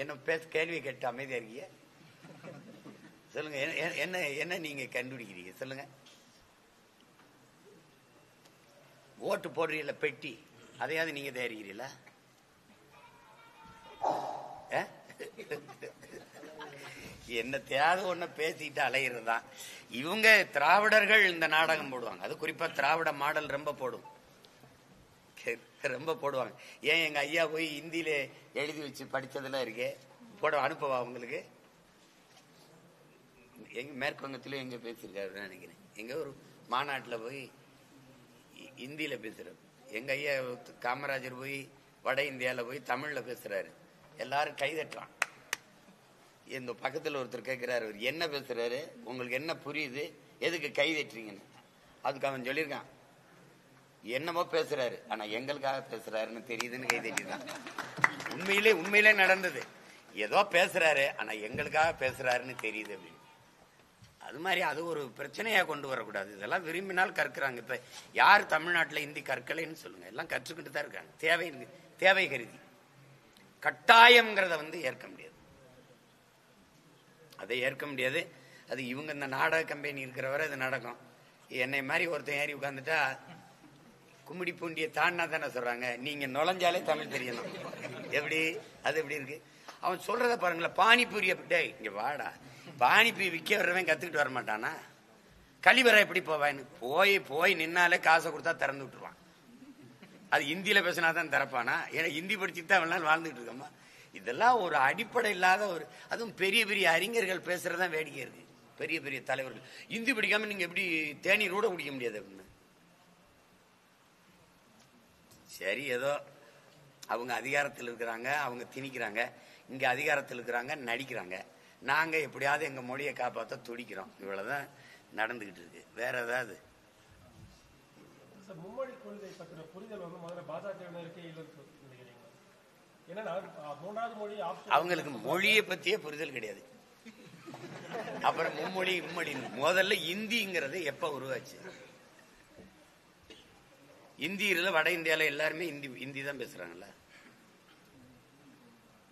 என்ன கேள்வி கேட்டு அமைதியா இருக்கீங்க? சொல்லுங்க. என்ன என்ன நீங்க கண்டுபிடிக்கிறீங்க? சொல்லுங்க. ஓட்டு போடுறீங்களா பெட்டி, அதையாவது நீங்க தயாரிக்கிறீங்களா? என்ன தேவை ஒண்ணு பேசிட்டு அலையிறது தான். இவங்க திராவிடர்கள் இந்த நாடகம் போடுவாங்க. அது குறிப்பா திராவிட மாடல் ரொம்ப போடுவாங்க. ஏன் எங்க ஐயா போய் ஹிந்தியில எழுதி வச்சு படிச்சதெல்லாம் இருக்கே, போட அனுப்பவா உங்களுக்கு? எங்க மேற்குவங்கத்திலும் எங்க பேசியிருக்காரு நினைக்கிறேன். எங்க ஒரு மாநாட்டுல போய் ஹிந்தியில பேசுறாரு. எங்க ஐயா காமராஜர் போய் வட இந்தியால போய் தமிழ்ல பேசுறாரு. எல்லாரும் கைதட்டுறான். இந்த பக்கத்துல ஒருத்தர் கேட்கிறாரு, என்ன பேசுறாரு, உங்களுக்கு என்ன புரியுது, எதுக்கு கைதட்டுறீங்கன்னு. அதுக்கு அவன் சொல்லியிருக்கான், என்னமோ பேசுறாரு ஆனா எங்களுக்காக பேசுறாருன்னு தெரியுதுன்னு கைதட்டிதான். உண்மையிலே நடந்தது. ஏதோ பேசுறாரு ஆனா எங்களுக்காக பேசுறாருன்னு தெரியுது அப்படின்னு. அது மாதிரி அது ஒரு பிரச்சனையா கொண்டு வரக்கூடாது. இதெல்லாம் விரும்பினால் கற்கிறாங்க. இப்ப யார் தமிழ்நாட்டில் ஹிந்தி கற்கலைன்னு சொல்லுங்க, எல்லாம் கற்றுக்கிட்டு தான் இருக்காங்க. தேவை கருதி. கட்டாயம்ங்கிறத ஏற்க முடியாது. அதை ஏற்க முடியாது. அது இவங்க இந்த நாடக கம்பெனி இருக்கிறவரை அது நடக்கும். என்னை மாதிரி ஒருத்தன் ஏறி உட்காந்துட்டா கும்மிடி பூண்டியை தாண்டினா தானே சொல்றாங்க, நீங்க நுழைஞ்சாலே தமிழ் தெரியணும். எப்படி அது எப்படி இருக்கு? அவன் சொல்றத பாருங்களேன். பானிபூரிய இங்க வாடா, பானிபூரி விற்க வர்றவன் கத்துக்கிட்டு வர மாட்டானா? கழிவறை எப்படி போவான்னு போய் நின்னாலே காசை கொடுத்தா திறந்து விட்டுருவான். அது ஹிந்தியில பேசினா தான் திறப்பானா? ஏன்னா ஹிந்தி படிச்சுட்டு தான் அவனால வாழ்ந்துட்டு இருக்கோமா? இதெல்லாம் ஒரு அடிப்படை இல்லாத ஒரு, அதுவும் பெரிய பெரிய அறிஞர்கள் பேசுறதுதான் வேடிக்கை இருக்கு. பெரிய பெரிய தலைவர்கள் ஹிந்தி படிக்காம நீங்க எப்படி தேநீர் கூட குடிக்க முடியாது அப்படின்னு. சரி, ஏதோ அவங்க அதிகாரத்தில் இருக்கிறாங்க, அவங்க திணிக்கிறாங்க. இங்க அதிகாரத்தில் இருக்கிறாங்க, நடிக்கிறாங்க. நாங்க எப்படியாவது எங்க மொழியை காப்பாற்ற துடிக்கிறோம். இவ்வளவுதான் நடந்துகிட்டு இருக்கு. வேற ஏதாவது மும்மொழி கொள்கை பற்றின புரிதல் முதல்ல பாஜகவினருக்கே இல்லைன்னு நினைக்கிறீங்க? ஏன்னா மூன்றாவது மொழி அவங்களுக்கு மொழியை பத்தியே புரிதல் கிடையாது. அப்புறம் மும்மொழி முதல்ல இந்திங்கிறது எப்ப உருவாச்சு? இந்தியில வட இந்தியால எல்லாருமே இந்தி தான் பேசுறாங்கல்ல.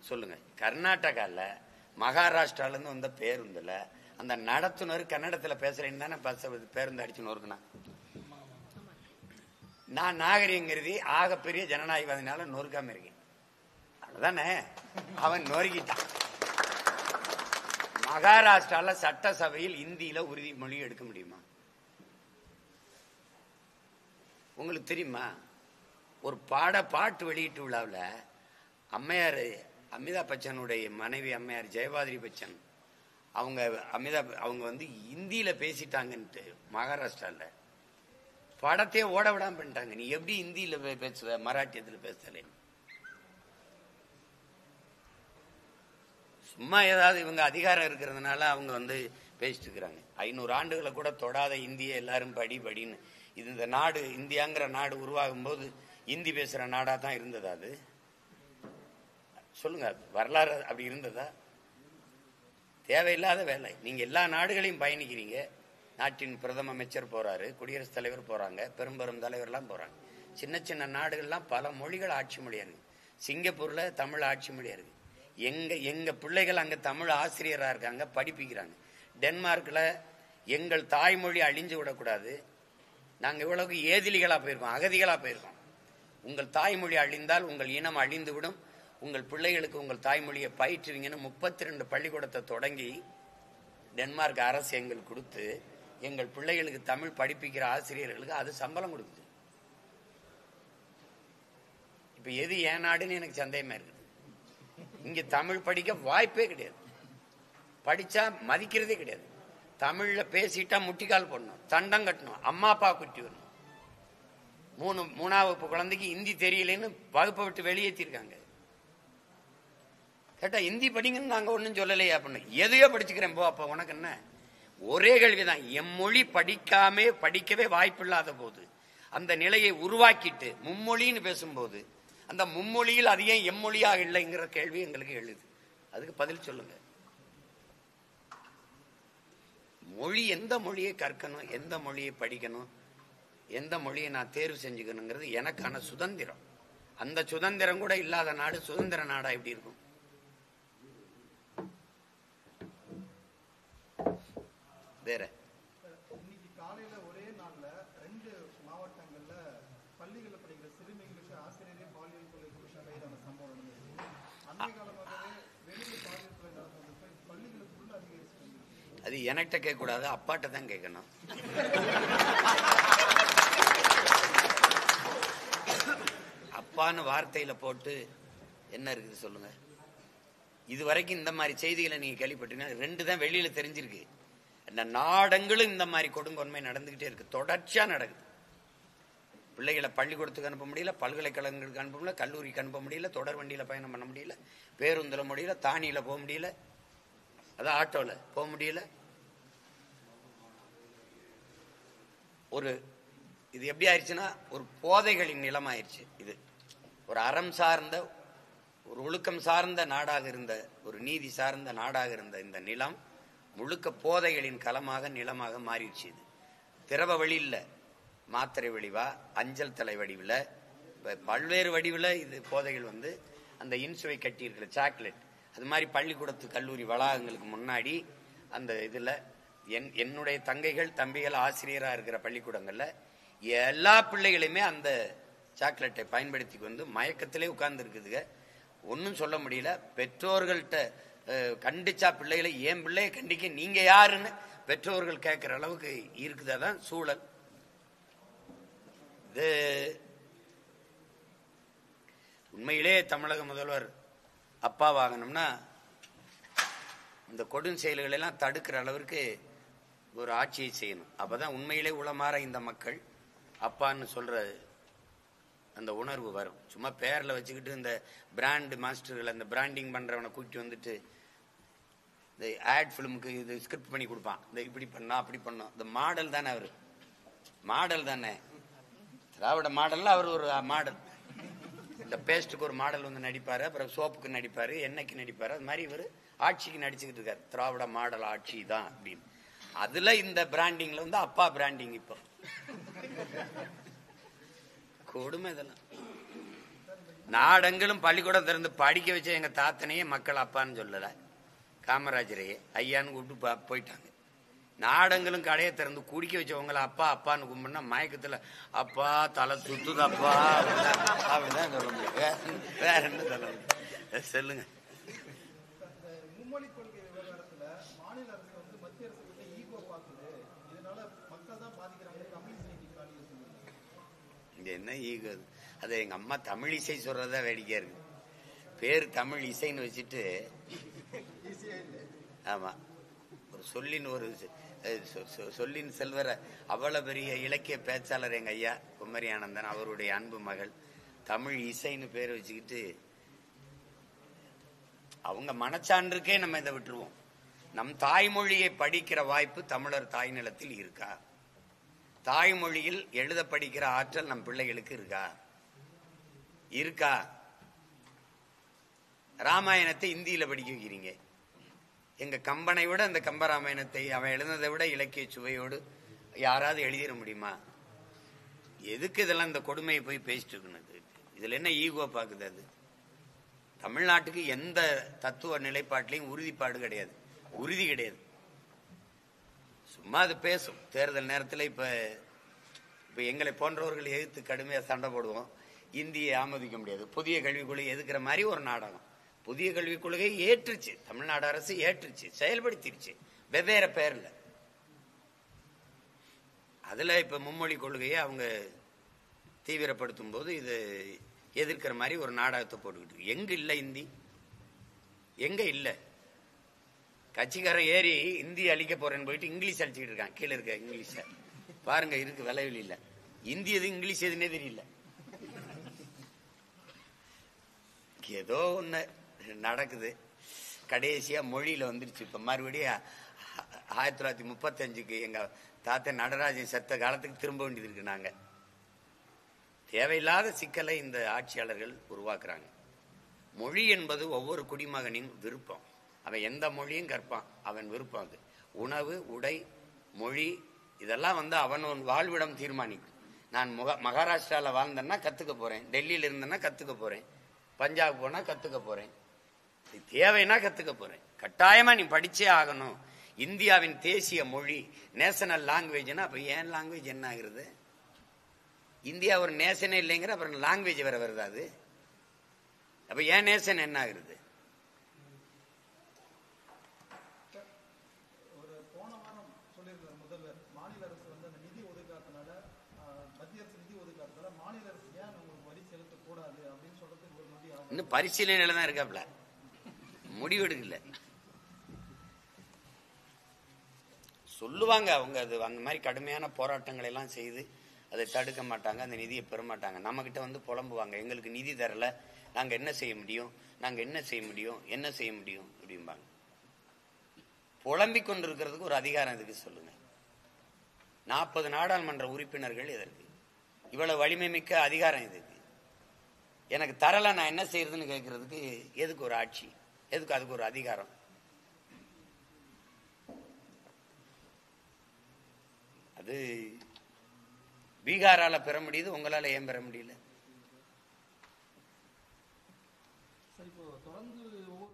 சொல்லுங்க. கர்நாடகால மகாராஷ்டிரால இருந்து வந்த பேருந்துல அந்த நடத்துனர் கன்னடத்துல பேசுறேன்னு தானே பேருந்து அடிச்சு நொறுக்குனா. நான் நாகரிகங்கிறது ஆகப்பெரிய ஜனநாயகவாதினால நொறுக்காம இருக்கேன். அதுதானே அவன் நொறுக்கிட்டான். மகாராஷ்டிரால சட்டசபையில் இந்தியில உறுதிமொழி எடுக்க முடியுமா? உங்களுக்கு தெரியுமா? ஒரு பாட்டு வெளியீட்டு விழாவில் அம்மையார் அமிதாப் பச்சனுடைய மனைவி அம்மையார் ஜெயபாதிரி பச்சன் அவங்க வந்து இந்தியில பேசிட்டாங்கன்ட்டு மகாராஷ்டிரால படத்தையே ஓட விடாம பண்ணிட்டாங்க. நீ எப்படி இந்தியில பேசுவ, மராட்டியத்துல பேசல? சும்மா ஏதாவது இவங்க அதிகாரம் இருக்கிறதுனால அவங்க வந்து பேசிட்டு இருக்கிறாங்க. 500 ஆண்டுகளை கூட தொடாத இந்திய எல்லாரும் படின்னு இது. இந்த நாடு இந்தியாங்கிற நாடு உருவாகும் போது இந்தி பேசுற நாடா தான் இருந்ததா? அது சொல்லுங்க, வரலாறு அப்படி இருந்ததா? தேவையில்லாத வேலை. நீங்க எல்லா நாடுகளையும் பயணிக்கிறீங்க. நாட்டின் பிரதம அமைச்சர் போறாரு, குடியரசுத் தலைவர் போறாங்க, பெரும் தலைவர்லாம் போறாங்க. சின்ன சின்ன நாடுகள்லாம் பல மொழிகள் ஆட்சி மொழியா இருக்கு. சிங்கப்பூர்ல தமிழ் ஆட்சி மொழியா இருக்கு. எங்க பிள்ளைகள் அங்க தமிழ் ஆசிரியரா இருக்காங்க, படிப்பிக்கிறாங்க. டென்மார்க்ல எங்கள் தாய்மொழி அழிஞ்சு விடக்கூடாது, நாங்க இவ்வளவுக்கு ஏதிலிகளா போயிருக்கோம், அகதிகளா போயிருக்கோம். உங்கள் தாய்மொழி அழிந்தால் உங்கள் இனம் அழிந்து விடும், உங்கள் பிள்ளைகளுக்கு உங்கள் தாய்மொழியை பயிற்றுவீங்கன்னு 32 பள்ளிக்கூடத்தை தொடங்கி டென்மார்க் அரசு எங்களுக்கு கொடுத்து எங்கள் பிள்ளைகளுக்கு தமிழ் படிப்பிக்கிற ஆசிரியர்களுக்கு அது சம்பளம் கொடுக்குது. இப்ப எது ஏன் நாடுன்னு எனக்கு சந்தேகமா இருக்குது. இங்க தமிழ் படிக்க வாய்ப்பே கிடையாது, படிச்சா மதிக்கிறதே கிடையாது. தமிழ்ல பேசிட்டா முட்டிக்கால் போடணும், தண்டம் கட்டணும், அம்மா அப்பா குட்டி வரணும். 3ஆம் வகுப்பு குழந்தைக்கு ஹிந்தி தெரியலன்னு வகுப்பை விட்டு வெளியேற்றிருக்காங்க. கேட்டா ஹிந்தி படிங்கன்னு நாங்க ஒன்னும் சொல்லலையா அப்படின்னு. எதையோ படிச்சுக்கிறேன் போ. அப்ப உனக்கு என்ன? ஒரே கேள்விதான். எம்மொழி படிக்கவே வாய்ப்பு இல்லாத போது அந்த நிலையை உருவாக்கிட்டு மும்மொழின்னு பேசும்போது அந்த மும்மொழியில் அது ஏன் எம்மொழியாக இல்லைங்கிற கேள்வி எங்களுக்கு எழுது. அதுக்கு பதில் சொல்லுங்க. மொழி, எந்த மொழியை கற்கணும், எந்த மொழியை படிக்கணும், எந்த மொழியை நான் தேர்வு செஞ்சுக்கணுங்கிறது எனக்கான சுதந்திரம். அந்த சுதந்திரம் கூட இல்லாத நாடு சுதந்திர நாடா எப்படி இருக்கும்? வேற இன்னைக்கு காலையில ஒரே நாள்ல 2 மாவட்டங்கள்ல பள்ளிகளை படிக்கிற சிறுமிகளுக்கு ஆசிரியரே பாலியல் கொலை கைதான சம்பவம் நடந்தது. அந்த காலமாகவே வெளியில் பாலியல் கொலை நடந்தது பள்ளிகளுக்குள்ள அதிகரிச்சு. அது என்கிட்ட கேட்க கூடாது, அப்பாட்ட தான் கேட்கணும். அப்பான்னு வார்த்தையில போட்டு என்ன இருக்குது சொல்லுங்க. இதுவரைக்கும் இந்த மாதிரி செய்திகளை நீங்க கேள்விப்பட்டீங்கன்னா 2 தான் வெளியில தெரிஞ்சிருக்கு. இந்த நாடங்களும் இந்த மாதிரி கொடுங்கொன்மை நடந்துகிட்டே இருக்கு, தொடர்ச்சியா நடக்குது. பிள்ளைகளை பள்ளிக்கூடத்துக்கு அனுப்ப முடியல, பல்கலைக்கழகங்களுக்கு அனுப்ப முடியல, கல்லூரிக்கு அனுப்ப முடியல, தொடர் வண்டியில பயணம் பண்ண முடியல, பேருந்துல முடியல, தானியில போக முடியல, அதான் ஆட்டோல போக முடியல. இது எப்படி ஆயிடுச்சுன்னா ஒரு போதைகளின் நிலம் ஆயிடுச்சு. இது ஒரு அறம் சார்ந்த, ஒரு ஒழுக்கம் சார்ந்த நாடாக இருந்த, ஒரு நீதி சார்ந்த நாடாக இருந்த இந்த நிலம் முழுக்க போதைகளின் களமாக நிலமாக மாறிடுச்சு. இது திரவ வழி இல்ல, மாத்திரை வடிவா, அஞ்சல் தலை வடிவில், பல்வேறு வடிவில் இது போதைகள் வந்து அந்த இன்சுவை கட்டி இருக்கிற சாக்லேட் அது மாதிரி பள்ளிக்கூடத்து கல்லூரி வளாகங்களுக்கு முன்னாடி அந்த இதுல என்னுடைய தங்கைகள் தம்பிகள் ஆசிரியராக இருக்கிற பள்ளிக்கூடங்கள்ல எல்லா பிள்ளைகளையுமே அந்த சாக்லேட்டை பயன்படுத்தி வந்து மயக்கத்திலே உட்கார்ந்து இருக்குதுங்க. ஒன்னும் சொல்ல முடியல. பெற்றோர்கள்ட்ட கண்டிச்சா பிள்ளைகளை, ஏன் பிள்ளைய கண்டிக்க நீங்க யாருன்னு பெற்றோர்கள் கேட்கிற அளவுக்கு இருக்குதான் சூழல். இது உண்மையிலே தமிழக முதல்வர் அப்பா வாங்கணும்னா இந்த கொடும் செயல்களை எல்லாம் தடுக்கிற அளவிற்கு ஒரு ஆட்சியை செய்யணும். அப்பதான் உண்மையிலே உளமாற இந்த மக்கள் அப்பான்னு சொல்ற அந்த உணர்வு வரும். சும்மா பேர்ல வச்சுக்கிட்டு இந்த பிராண்ட் மாஸ்டர்கள், அந்த பிராண்டிங் பண்றவனை கூட்டி வந்துட்டு இந்த ஆட் பிலிமுக்கு இது ஸ்கிரிப்ட் பண்ணி கொடுப்பான். இந்த இப்படி பண்ணா அப்படி பண்ணோம். இந்த மாடல் தானே, அவரு மாடல் தானே, திராவிட மாடல்ல அவர் ஒரு மாடல். இந்த பேஸ்ட்டுக்கு ஒரு மாடல் வந்து நடிப்பாரு, அப்புறம் சோப்புக்கு நடிப்பாரு, எண்ணெய்க்கு நடிப்பாரு. அது மாதிரி இவர் ஆட்சிக்கு நடிச்சுக்கிட்டு இருக்காரு. திராவிட மாடல் ஆட்சி தான் அப்படின்னு. அதுல இந்த பிராண்டிங்ல வந்து அப்பா பிராண்டிங். இப்போ கொடுமை இதெல்லாம். நாடெங்கிலும் பள்ளிக்கூடம் திறந்து படிக்க வச்ச எங்க தாத்தனையே மக்கள் அப்பான்னு சொல்லல, காமராஜரையே ஐயான்னு கூப்பிட்டு போயிட்டாங்க. நாடெங்கிலும் கடையை திறந்து குடிக்க வச்சவங்களை அப்பா அப்பான்னு கும்பிடுனா மயக்கத்துல அப்பா தலை சுத்துதப்பா அப்படிதான் சொல்ல முடியும். வேற என்ன சொல்ல முடியும் சொல்லுங்க. மும்மொழி கொள்கை விவகாரத்துல மாநில அரசு வந்து மத்திய அரசு கிட்ட ஈகோ பாக்குது, இதனால மக்கள் தான் பாதிக்கிறாங்க. தமிழ் இங்க என்ன ஈகோ? அது எங்க அம்மா தமிழ் இசை சொல்றதா வேடிக்கையா இருக்கு. பேரு தமிழ் இசைன்னு வச்சுட்டு, ஆமா சொல்லின் ஒரு சொல்லின் செல்வர அவ்வளவு பெரிய இலக்கிய பேச்சாளர் எங்க ஐயா குமரி ஆனந்தன், அவருடைய அன்பு மகள், தமிழ் இசைன்னு பேர் வச்சுக்கிட்டு அவங்க மனச்சான்றுக்கே நம்ம இதை விட்டுருவோம். நம் தாய்மொழியை படிக்கிற வாய்ப்பு தமிழர் தாய் நிலத்தில் இருக்கா? தாய்மொழியில் எழுத படிக்கிற ஆற்றல் நம் பிள்ளைகளுக்கு இருக்கா? ராமாயணத்தை இந்தியில படிக்க வைக்கிறீங்க. எங்க கம்பனை விட அந்த கம்பராமாயணத்தை அவன் எழுந்ததை விட இலக்கிய சுவையோடு யாராவது எழுதிட முடியுமா? எதுக்கு இதெல்லாம் இந்த கொடுமையை போய் பேசிட்டு இருக்கணும்? இதுல என்ன ஈகோ பாக்குது? அது தமிழ்நாட்டுக்கு எந்த தத்துவ நிலைப்பாட்டிலையும் உறுதிப்பாடு கிடையாது, உறுதி கிடையாது. சும்மா அது பேசும். தேர்தல் நேரத்தில் இப்ப எங்களை போன்றவர்கள் எதிர்த்து கடுமையா சண்டை போடுவோம். இந்தியை ஆமோதிக்க முடியாது. புதிய கல்விக் கொள்கை எதுக்குற மாதிரி ஒரு நாடகம். புதிய கல்விக் கொள்கையை ஏற்றுச்சு, தமிழ்நாடு அரசு ஏற்றுச்சு, செயல்படுத்திருச்சு, வெவ்வேறு பேர்ல. அதுல இப்ப மும்மொழி கொள்கையை அவங்க தீவிரப்படுத்தும் போது இது எதிர்க்கிற மாதிரி ஒரு நாடகத்தை போட்டுக்கிட்டு எங்க இல்ல இந்தி? எங்க இல்ல? கட்சிக்காரன் ஏறி இந்தி அழிக்க போறேன்னு போயிட்டு இங்கிலீஷ் அழிச்சுக்கிட்டு இருக்கான். கீழே இருக்க இங்கிலீஷ பாருங்க, இருக்கு விலைவெளியில. இந்தி எது இங்கிலீஷ் எதுன்னே தெரியல. ஏதோ ஒண்ணு நடக்குது. கடைசியா மொழியில வந்துருச்சு. இப்ப மறுபடியும் 1935 எங்க தாத்தா நடராஜன் செத்த காலத்துக்கு திரும்ப வேண்டியது இருக்கு. நாங்க தேவையில்லாத சிக்கலை இந்த ஆட்சியாளர்கள் உருவாக்குறாங்க. மொழி என்பது ஒவ்வொரு குடிமகனின் விருப்பம். அவன் எந்த மொழியும் கற்பான், அவன் விருப்பம். அது உணவு, உடை, மொழி இதெல்லாம் அவன் வாழ்விடம் தீர்மானிக்கும். நான் மகாராஷ்டிரால வாழ்ந்தேன்னா கத்துக்க போறேன், டெல்லியில இருந்தேன்னா கத்துக்க போறேன், பஞ்சாப் போனா கத்துக்க போறேன், தேவைன்னா கத்துக்க போறேன். கட்டாயமா நீ படிச்சே ஆகணும். இந்தியாவின் தேசிய மொழி நேஷனல் லாங்குவேஜ்னா அப்ப ஏன் லாங்குவேஜ் என்ன ஆகுறது? இந்தியா ஒரு நேஷனே இல்லைங்கிற அப்புறம் லாங்குவேஜ் வேற வருது. அது அப்ப ஏன் நேஷன் என்ன ஆகுறது? ஒரு போன வாரம் சொல்லியிருக்கிற முதல்வர் மாநில அரசு அந்த நிதி ஒதுக்காதனால, மத்திய அரசு நிதி ஒதுக்காதனால மாநில அரசு ஏன் உங்களுக்கு வரி செலுத்தக்கூடாது அப்படின்னு சொல்றதுக்கு ஒரு நொடி ஆகும். இன்னும் பரிசீலனையில தான் இருக்காப்ல, முடிவெடுக்கல. சொல்லுவாங்க அவங்க. அது அந்த மாதிரி கடுமையான போராட்டங்களை எல்லாம் செய்து அதை தடுக்க மாட்டாங்க, அந்த நிதியை பெற மாட்டாங்க. நம்ம கிட்ட புலம்புவாங்க, எங்களுக்கு நிதி தரல, நாங்க என்ன செய்ய முடியும், நாங்க என்ன செய்ய முடியும், என்ன செய்ய முடியும் அப்படிம்பாங்க. புலம்பிக் கொண்டிருக்கிறதுக்கு ஒரு அதிகாரம் எதுக்கு சொல்லுங்க? 40 நாடாளுமன்ற உறுப்பினர்கள் எதற்கு? இவ்வளவு வலிமை மிக்க அதிகாரம் எதுக்கு? எனக்கு தரல, நான் என்ன செய்யறதுன்னு கேட்கறதுக்கு எதுக்கு ஒரு ஆட்சி? எதுக்கு அதுக்கு ஒரு அதிகாரம்? அது பீகாரால பெற முடியுது, உங்களால ஏன் பெற முடியல? இப்போ தொடர்ந்து